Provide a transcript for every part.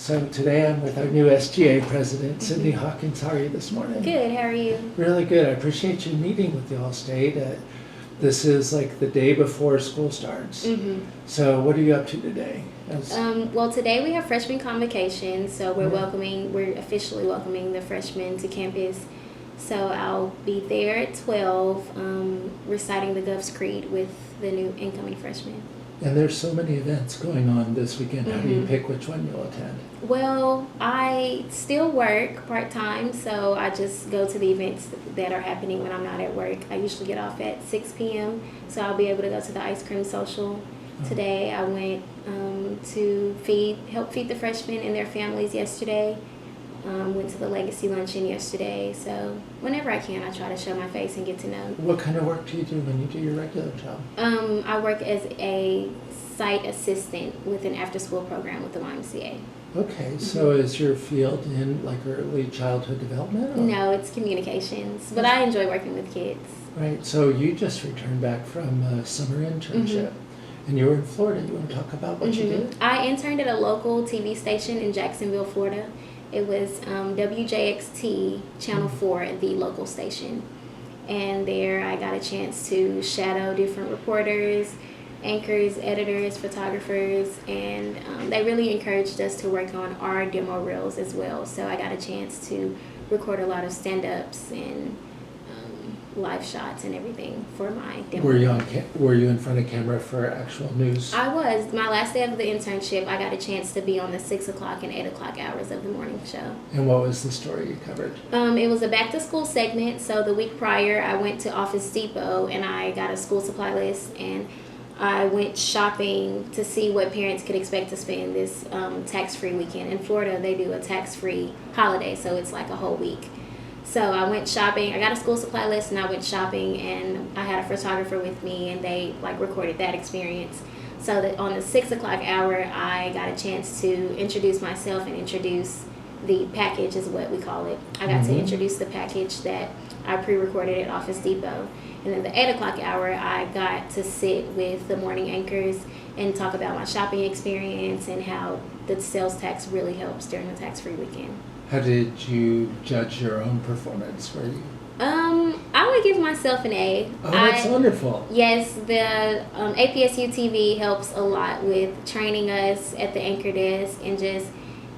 So today I'm with our new SGA president, Cindy Hawkins. How are you this morning? Good, how are you? Really good. I appreciate you meeting with the All-State. This is like the day before school starts. So what are you up to today? Well, today we have freshman convocation, so we're officially welcoming the freshmen to campus. So I'll be there at 12, reciting the Gov's Creed with the new incoming freshmen. And there's so many events going on this weekend. How do you pick which one you'll attend? Well, I still work part-time, so I just go to the events that are happening when I'm not at work. I usually get off at 6 p.m., so I'll be able to go to the ice cream social. Today I went to help feed the freshmen and their families yesterday. Went to the Legacy Luncheon yesterday, so whenever I can, I try to show my face and get to know. What kind of work do you do when you do your regular job? I work as a site assistant with an after-school program with the YMCA. Okay, so is your field in like early childhood development? Or? No, it's communications, but I enjoy working with kids. Right, so you just returned back from a summer internship, and you were in Florida. You want to talk about what you did? I interned at a local TV station in Jacksonville, Florida. It was WJXT Channel 4, the local station. And there I got a chance to shadow different reporters, anchors, editors, photographers, and they really encouraged us to work on our demo reels as well. So I got a chance to record a lot of stand-ups and live shots and everything for my demo. Were you in front of camera for actual news? I was. My last day of the internship, I got a chance to be on the 6 o'clock and 8 o'clock hours of the morning show. And what was the story you covered? It was a back-to-school segment. So the week prior, I went to Office Depot and I got a school supply list, and I went shopping to see what parents could expect to spend this tax-free weekend. In Florida, they do a tax-free holiday, so it's like a whole week. So I went shopping. I got a school supply list and I went shopping, and I had a photographer with me, and they recorded that experience. So that on the 6 o'clock hour, I got a chance to introduce myself and introduce the package, is what we call it. I got to introduce the package that I pre-recorded at Office Depot. And then the 8 o'clock hour, I got to sit with the morning anchors and talk about my shopping experience and how the sales tax really helps during the tax-free weekend. How did you judge your own performance? Were you? I would give myself an A. Oh, that's wonderful. Yes, the APSU TV helps a lot with training us at the anchor desk and just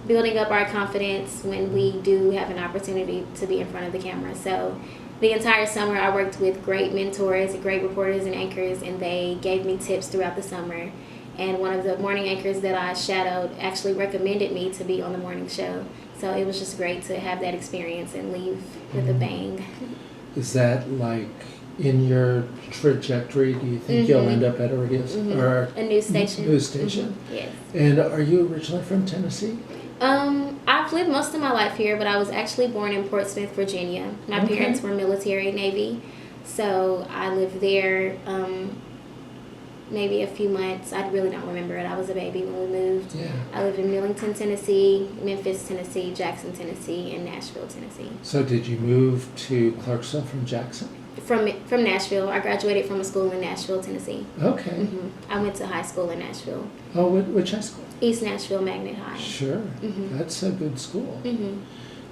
building up our confidence when we do have an opportunity to be in front of the camera. So the entire summer I worked with great mentors, great reporters and anchors, and they gave me tips throughout the summer. And one of the morning anchors that I shadowed actually recommended me to be on the morning show. So it was just great to have that experience and leave with a bang. Is that like in your trajectory? Do you think you'll end up at a radio or a news station? News station. Yes. And are you originally from Tennessee? I've lived most of my life here, but I was actually born in Portsmouth, Virginia. My parents were military, Navy, so I lived there maybe a few months. I really don't remember it. I was a baby when we moved. Yeah. I lived in Millington, Tennessee, Memphis, Tennessee, Jackson, Tennessee, and Nashville, Tennessee. So did you move to Clarksville from Jackson? From Nashville. I graduated from a school in Nashville, Tennessee. Okay. I went to high school in Nashville. Oh, which high school? East Nashville Magnet High. Sure. That's a good school.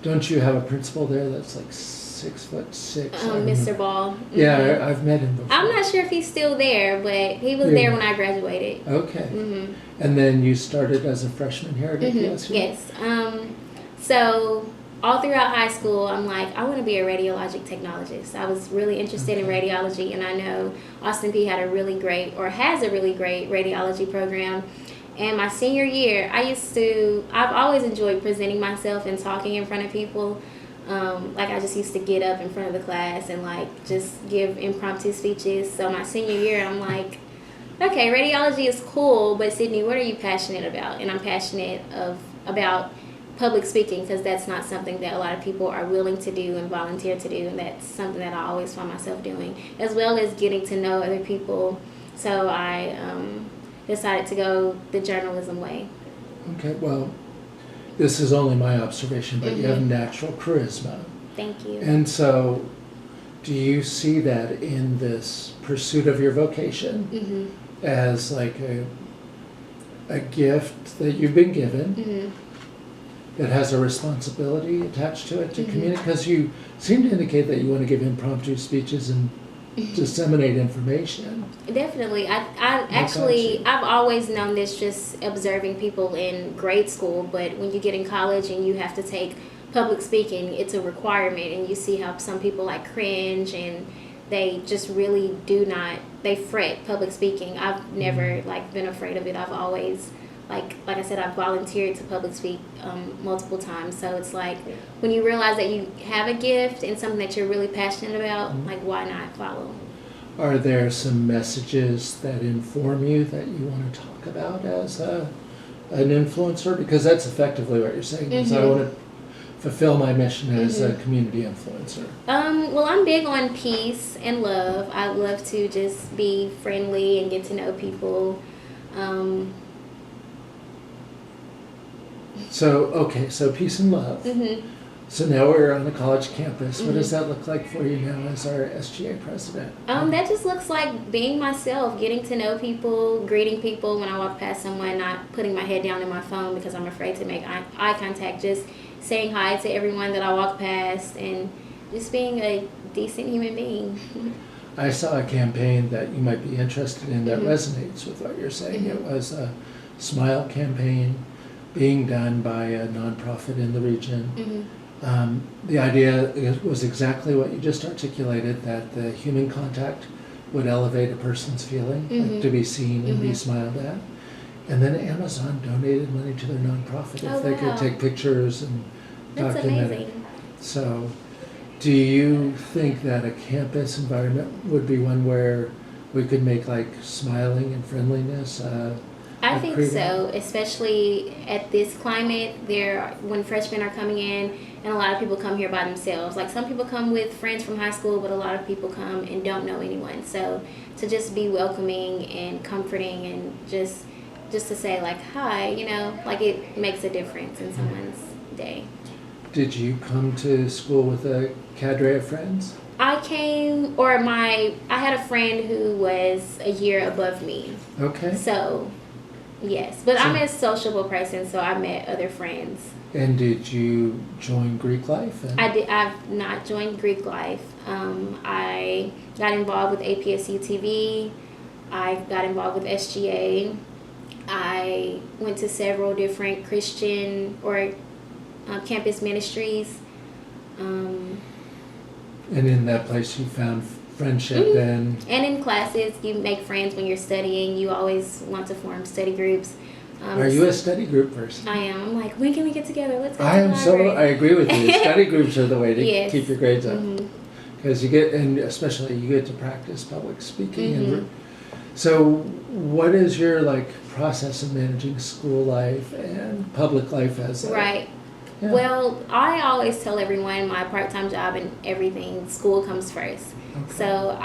Don't you have a principal there that's like 6'6"? Mr. Ball. Yeah, I've met him before. I'm not sure if he's still there, but he was there when I graduated. Okay. And then you started as a freshman here at APSU? Yes. So all throughout high school, I'm like, I want to be a radiologic technologist. I was really interested in radiology, and I know Austin P has a really great radiology program. And my senior year, I've always enjoyed presenting myself and talking in front of people. I just used to get up in front of the class and just give impromptu speeches. So my senior year, I'm like, okay, radiology is cool, but Sydney, what are you passionate about? And I'm passionate about public speaking, because that's not something that a lot of people are willing to do and volunteer to do, and that's something that I always find myself doing, as well as getting to know other people. So I decided to go the journalism way. Okay, well, this is only my observation, but you have natural charisma. Thank you. And so do you see that in this pursuit of your vocation as like a gift that you've been given it has a responsibility attached to it to Mhm. communicate? Because you seem to indicate that you want to give impromptu speeches and disseminate information. Definitely. I got actually, you. I've always known this just observing people in grade school, but when you get in college and you have to take public speaking, it's a requirement, and you see how some people like cringe and they just really do not, they fret public speaking. I've never like been afraid of it. I've always, like I said, I've volunteered to public speak multiple times. So it's like when you realize that you have a gift and something that you're really passionate about, like why not follow? Are there some messages that inform you that you want to talk about as an influencer? Because that's effectively what you're saying. Is I want to fulfill my mission as a community influencer. Well, I'm big on peace and love. I love to just be friendly and get to know people. So peace and love. So now we're on a college campus. What does that look like for you now as our SGA president? That just looks like being myself, getting to know people, greeting people when I walk past someone, not putting my head down in my phone because I'm afraid to make eye contact, just saying hi to everyone that I walk past and just being a decent human being. I saw a campaign that you might be interested in that resonates with what you're saying. It was a Smile campaign being done by a nonprofit in the region. The idea was exactly what you just articulated, that the human contact would elevate a person's feeling, like to be seen and be smiled at. And then Amazon donated money to their nonprofit if they could take pictures and document it. So do you think that a campus environment would be one where we could make like smiling and friendliness I think so, especially at this climate. When freshmen are coming in, and a lot of people come here by themselves. Like some people come with friends from high school, but a lot of people come and don't know anyone. So to just be welcoming and comforting, and just to say like hi, like it makes a difference in someone's day. Did you come to school with a cadre of friends? I had a friend who was a year above me. Okay. So, yes. But I'm a sociable person, so I met other friends. And did you join Greek life? I've not joined Greek life. I got involved with APSU TV. I got involved with SGA. I went to several different Christian or campus ministries. And in that place you found friendship and in classes, you make friends when you're studying. You always want to form study groups. Are you a study group person? I am. I'm like, when can we get together? Let's go I to am the library. I agree with you. Study groups are the way to Yes. keep your grades up. Because and especially you get to practice public speaking. And so what is your process of managing school life and public life as Right. Yeah. Well, I always tell everyone my part-time job and everything, school comes first. Okay. So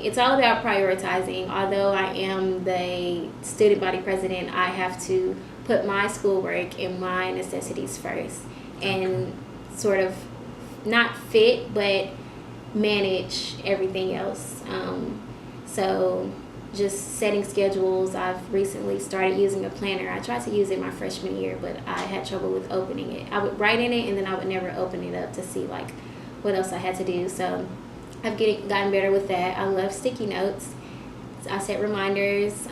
it's all about prioritizing. Although I am the student body president, I have to put my schoolwork and my necessities first, and sort of not fit, but manage everything else. So just setting schedules. I've recently started using a planner. I tried to use it my freshman year, but I had trouble with opening it. I would write in it, and then I would never open it up to see what else I had to do. So I've gotten better with that. I love sticky notes. I set reminders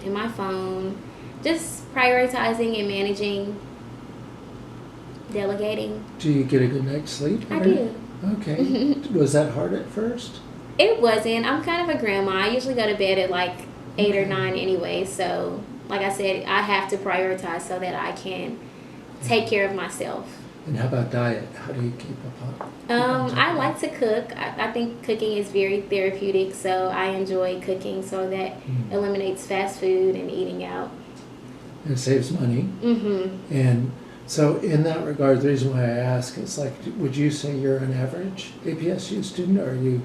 in my phone. Just prioritizing and managing, delegating. Do you get a good night's sleep? I do. Okay. Was that hard at first? It wasn't. I'm kind of a grandma. I usually go to bed at 8 or 9 anyway. So, like I said, I have to prioritize so that I can take care of myself. And how about diet? How do you keep up on? I like to cook. I think cooking is very therapeutic, so I enjoy cooking. So that eliminates fast food and eating out. It saves money. And so in that regard, the reason why I ask is would you say you're an average APSU student? Or are you,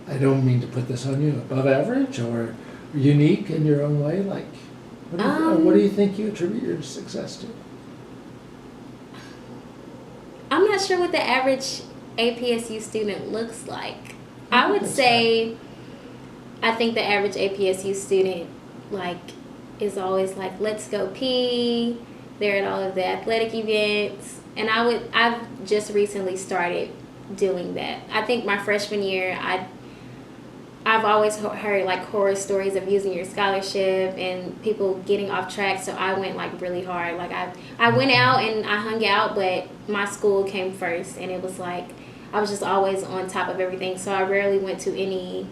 I don't mean to put this on you, above average or unique in your own way? What do you think you attribute your success to? I'm not sure what the average APSU student looks like. I would say, I think the average APSU student, is always let's go pee, there at all of the athletic events, and I've just recently started doing that. I think my freshman year, I've always heard like horror stories of using your scholarship and people getting off track, so I went like really hard. Like I went out and I hung out, but my school came first, and it was like I was just always on top of everything. So I rarely went to any.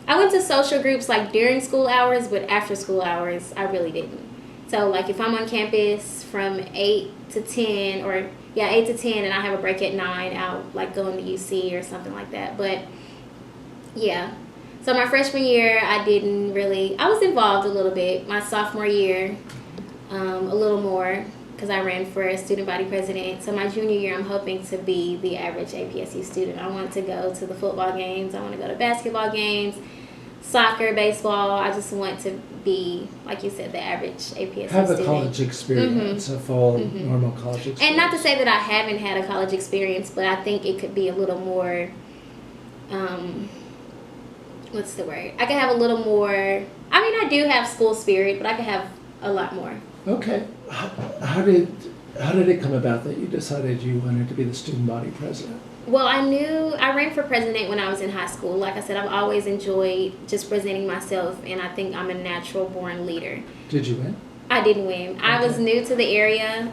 I went to social groups like during school hours, but after school hours, I really didn't. So like if I'm on campus from 8 to 10, or 8 to 10, and I have a break at 9, I'll like go into UC or something like that. But yeah. So my freshman year, I was involved a little bit. My sophomore year, a little more, because I ran for student body president. So my junior year, I'm hoping to be the average APSU student. I want to go to the football games. I want to go to basketball games, soccer, baseball. I just want to be, like you said, the average APSU Have student. a college experience, a full normal college experience. And not to say that I haven't had a college experience, but I think it could be a little more... what's the word? I could have a little more. I mean, I do have school spirit, but I could have a lot more. Okay. How did it come about that you decided you wanted to be the student body president? Well, I ran for president when I was in high school. Like I said, I've always enjoyed just presenting myself, and I think I'm a natural born leader. Did you win? I didn't win. Okay. I was new to the area.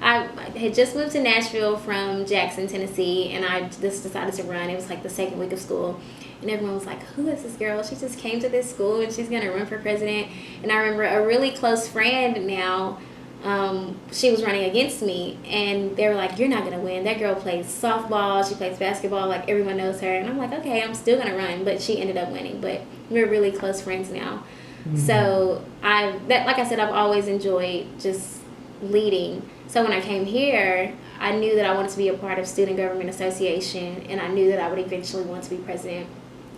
I had just moved to Nashville from Jackson, Tennessee, and I just decided to run. It was like the second week of school. And everyone was like, who is this girl? She just came to this school and she's going to run for president. And I remember a really close friend now, she was running against me. And they were like, you're not going to win. That girl plays softball. She plays basketball. Like, everyone knows her. And I'm like, okay, I'm still going to run. But she ended up winning. But we're really close friends now. Mm-hmm. So, like I said, I've always enjoyed just leading. So when I came here, I knew that I wanted to be a part of Student Government Association. And I knew that I would eventually want to be president.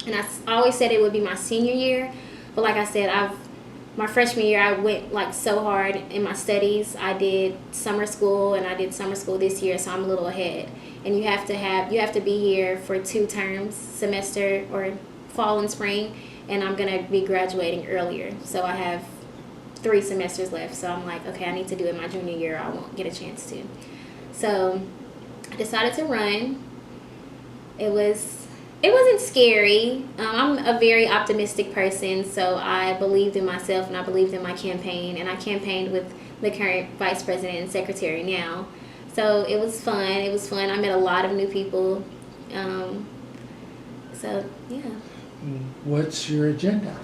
And I always said it would be my senior year, but like I said, my freshman year I went like so hard in my studies. I did summer school, and I did summer school this year, so I'm a little ahead. And you have to be here for 2 terms, semester or fall and spring, and I'm gonna be graduating earlier, so I have 3 semesters left. So I'm like, okay, I need to do it my junior year. I won't get a chance to. So I decided to run. It wasn't scary. I'm a very optimistic person, so I believed in myself and I believed in my campaign, and I campaigned with the current vice president and secretary now. So it was fun. I met a lot of new people. So, yeah. What's your agenda?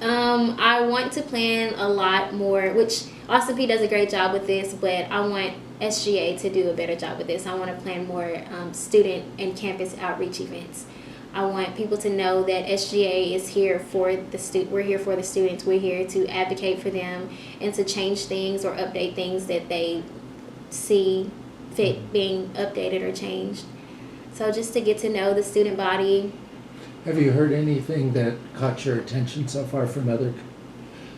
I want to plan a lot more, which Austin P does a great job with this, but I want SGA to do a better job with this. I want to plan more student and campus outreach events. I want people to know that SGA is here for we're here for the students. We're here to advocate for them and to change things or update things that they see fit being updated or changed. So just to get to know the student body. Have you heard anything that caught your attention so far from other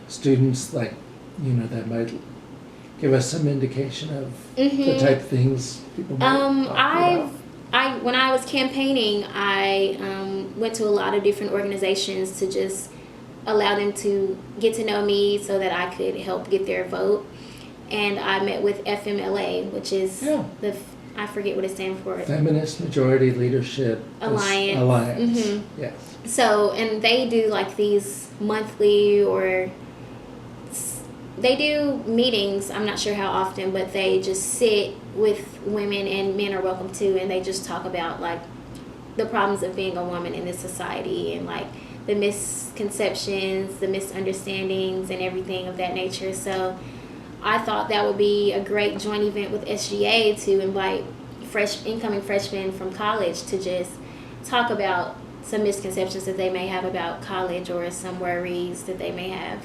students, like, that might give us some indication of the type of things people might talk about? When I was campaigning, I went to a lot of different organizations to just allow them to get to know me so that I could help get their vote. And I met with FMLA, which is I forget what it stands for. Feminist Majority Leadership Alliance. Mm-hmm. Yes. So, and they do like these monthly, or they do meetings, I'm not sure how often, but they just sit with women, and men are welcome too, and they just talk about like the problems of being a woman in this society, and like the misconceptions, the misunderstandings, and everything of that nature. So I thought that would be a great joint event with SGA to invite incoming freshmen from college to just talk about some misconceptions that they may have about college, or some worries that they may have.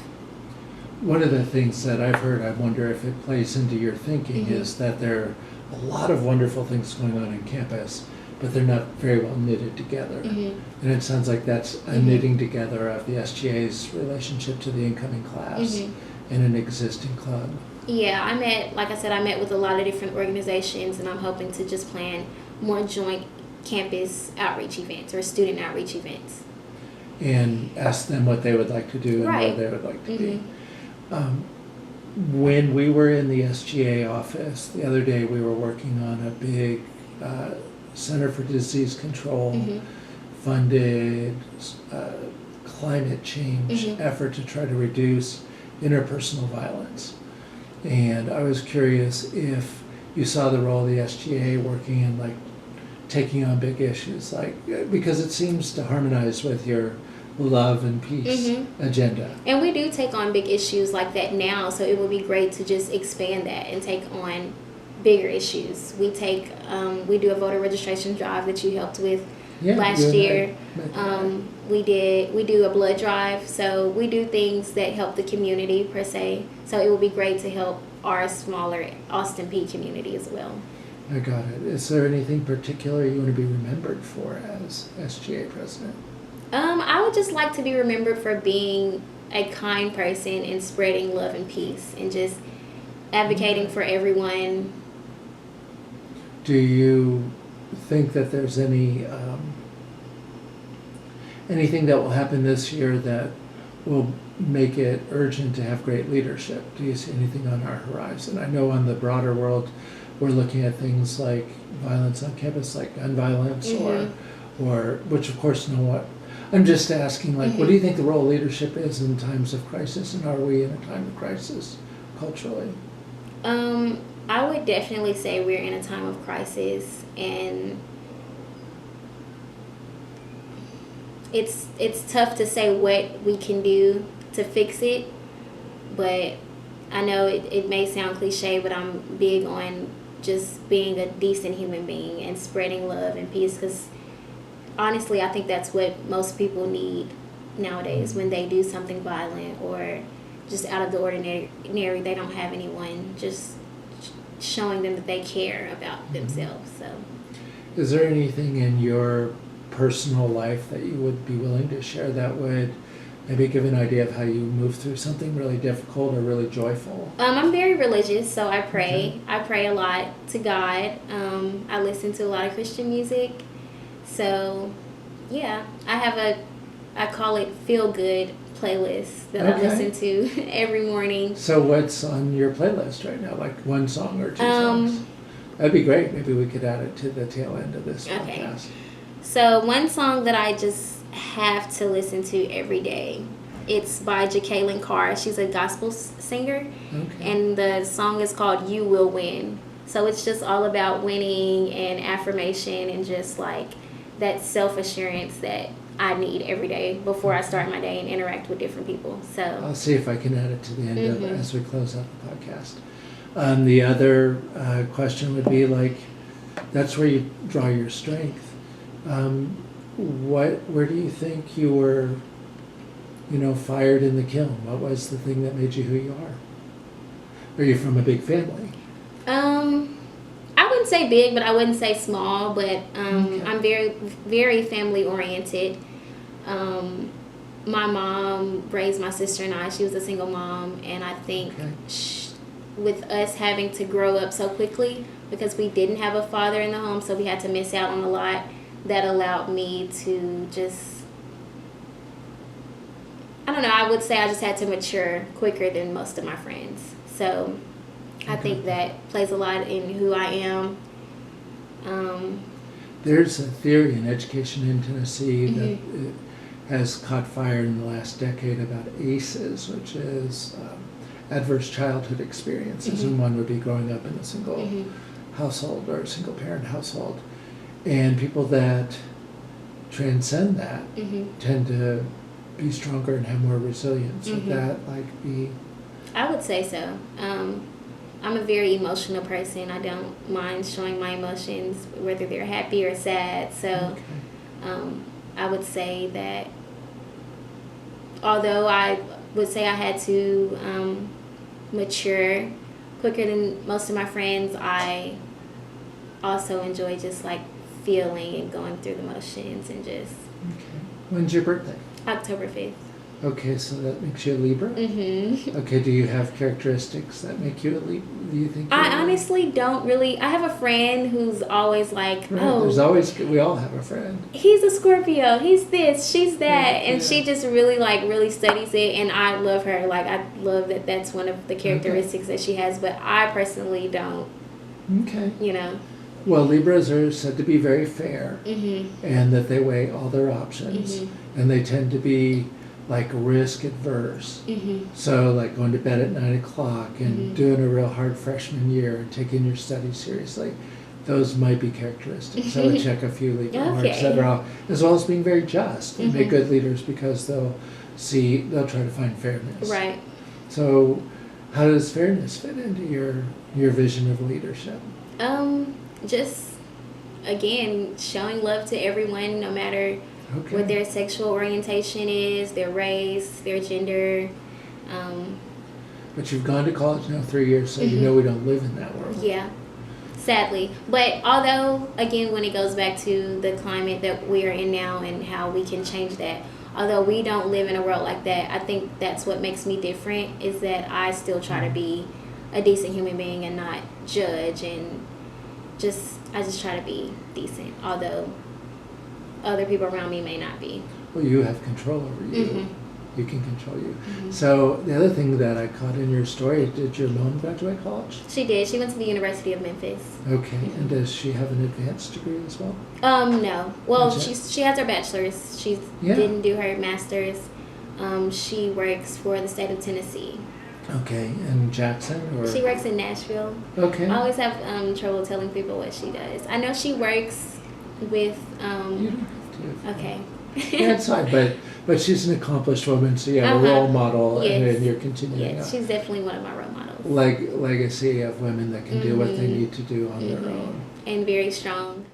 One of the things that I've heard, I wonder if it plays into your thinking, is that there are a lot of wonderful things going on in campus, but they're not very well knitted together. And it sounds like that's a knitting together of the SGA's relationship to the incoming class and an existing club. Yeah, I met with a lot of different organizations, and I'm hoping to just plan more joint campus outreach events or student outreach events. And ask them what they would like to do and where they would like to be. when we were in the SGA office, the other day we were working on a big Center for Disease Control funded climate change effort to try to reduce interpersonal violence. And I was curious if you saw the role of the SGA working in like taking on big issues, like because it seems to harmonize with your love and peace agenda. And we do take on big issues like that now, so it would be great to just expand that and take on bigger issues. We do a voter registration drive that you helped with last year. We do a blood drive, so we do things that help the community per se. So it would be great to help our smaller Austin Peay community as well. I got it. Is there anything particular you want to be remembered for as SGA president? I would just like to be remembered for being a kind person and spreading love and peace and just advocating for everyone. Do you think that there's anything that will happen this year that will make it urgent to have great leadership? Do you see anything on our horizon? I know on the broader world, we're looking at things like violence on campus, like gun violence, or which of course I'm just asking, like, what do you think the role of leadership is in times of crisis, and are we in a time of crisis culturally? I would definitely say we're in a time of crisis, and it's tough to say what we can do to fix it, but I know it may sound cliche, but I'm big on just being a decent human being and spreading love and peace, because honestly I think that's what most people need nowadays when they do something violent or just out of the ordinary. They don't have anyone just showing them that they care about themselves. So is there anything in your personal life that you would be willing to share that would maybe give an idea of how you move through something really difficult or really joyful? I'm very religious, so I pray. I pray a lot to God. I listen to a lot of Christian music. So, yeah, I call it feel good playlist that I listen to every morning. So what's on your playlist right now? Like one song or two songs? That'd be great. Maybe we could add it to the tail end of this podcast. So one song that I just have to listen to every day, it's by Jacqueline Carr. She's a gospel singer, and the song is called You Will Win. So it's just all about winning and affirmation and just like that self-assurance that I need every day before I start my day and interact with different people. So I'll see if I can add it to the end of it as we close out the podcast. The other question would be like, that's where you draw your strength. Where do you think you were, fired in the kiln? What was the thing that made you who you are? Are you from a big family? I wouldn't say big, but I wouldn't say small, but I'm very, very family oriented. My mom raised my sister and I. She was a single mom, and I think with us having to grow up so quickly because we didn't have a father in the home, so we had to miss out on a lot, that allowed me to just, I don't know, I would say I just had to mature quicker than most of my friends. So I think that plays a lot in who I am. There's a theory in education in Tennessee that has caught fire in the last decade about ACEs, which is adverse childhood experiences, and one would be growing up in a single household or a single parent household. And people that transcend that tend to be stronger and have more resilience. Would that be? I would say so. I'm a very emotional person. I don't mind showing my emotions, whether they're happy or sad. So I would say that although I would say I had to mature quicker than most of my friends, I also enjoy just like feeling and going through the motions and just. When's your birthday? October 5th. Okay, so that makes you a Libra? Mm-hmm. Okay, do you have characteristics that make you a Libra? Do you think? I honestly don't really. I have a friend who's always like, Right. oh, There's always, we all have a friend. he's a Scorpio, he's this, she's that, Yeah, and yeah. she just really studies it, and I love her. Like, I love that that's one of the characteristics that she has, but I personally don't, Okay. you know. Well, Libras are said to be very fair, Mm-hmm. and that they weigh all their options, Mm-hmm. and they tend to be like risk adverse. Mm-hmm. So, like going to bed at 9 o'clock and Mhm. doing a real hard freshman year and taking your studies seriously, those might be characteristics. I would check a few Libra marks that are all, as well as being very just and make Mhm. good leaders because they'll try to find fairness. Right. So, how does fairness fit into your vision of leadership? Just again showing love to everyone, no matter Okay. what their sexual orientation is, their race, their gender. But you've gone to college now 3 years, so you Mhm. know we don't live in that world. Yeah, sadly. But although, again, when it goes back to the climate that we are in now and how we can change that, although we don't live in a world like that, I think that's what makes me different, is that I still try to be a decent human being and not judge, and I just try to be decent, although other people around me may not be. Well, you have control over you. Mhm. You can control you. Mhm. So the other thing that I caught in your story, did your mom graduate college? She did. She went to the University of Memphis. Okay, and does she have an advanced degree as well? No. Well, Okay. she has her bachelor's. She Yeah. didn't do her master's. She works for the state of Tennessee. Okay, and Jackson or? She works in Nashville. Okay. I always have trouble telling people what she does. I know she works with. You don't have to. Okay. Yeah, it's fine, but she's an accomplished woman, so you have a Uh-huh. role model, Yes. and you're continuing Yes, she's definitely one of my role models. legacy of women that can do what they Mhm. need to do on their Mhm. own. And very strong.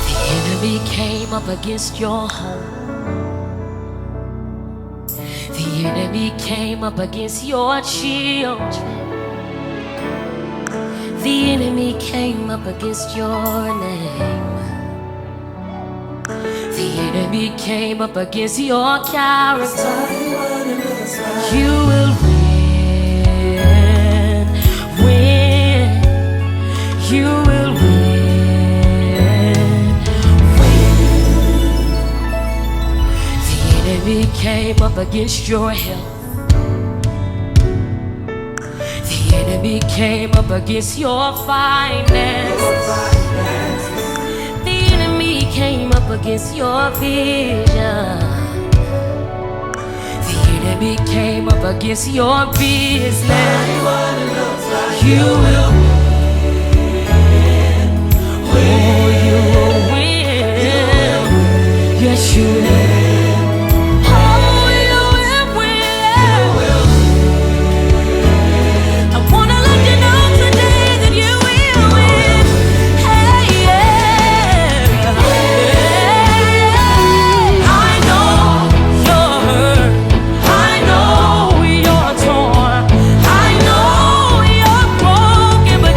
The enemy came up against your home. The enemy came up against your children. The enemy came up against your name. The enemy came up against your character. You will win, win. You will win, win. The enemy came up against your health. The enemy came up against your finances. The enemy came up against your vision. The enemy came up against your business. You will win. Oh, you will win. Yes, you will. Oh, you will win. I wanna let you know today that you will win. Hey, yeah. I know you're hurt. I know you're torn. I know you're broken, but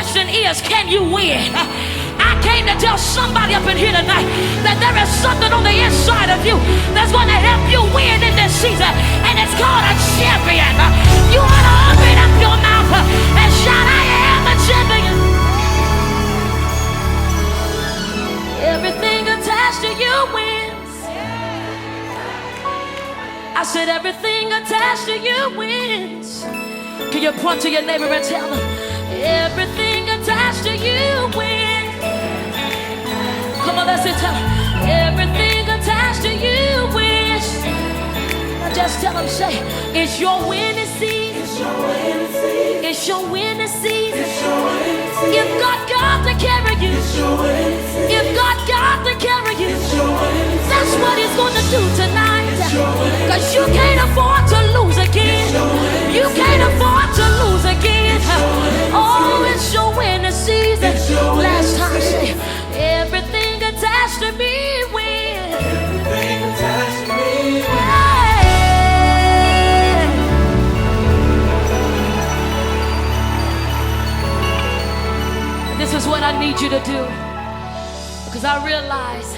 question is, can you win? I came to tell somebody up in here tonight that there is something on the inside of you that's going to help you win in this season, and it's called a champion. You ought to open up your mouth and shout, I am a champion. Everything attached to you wins. I said everything attached to you wins. Can you point to your neighbor and tell them, everything attached to you wins. Come on, let's tell them, everything attached to you wins. Now just tell them, say, it's your winning season. It's your winning season. It's your winning season. It's your winning season. If God got to carry you, it's your winning season. If God got to carry you, it's your winning season. That's what He's going to do tonight. Cause you can't afford to lose again. You can't afford to lose again. Oh, it's your winning season. Last time, say, everything attached to me wins. Everything attached to me wins. This is what I need you to do, because I realize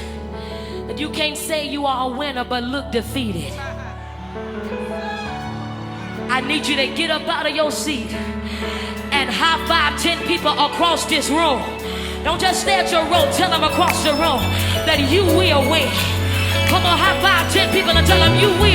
that you can't say you are a winner but look defeated. I need you to get up out of your seat and high five 10 people across this room. Don't just stay at your row, tell them across the room that you will win. Come on, high five 10 people and tell them you will.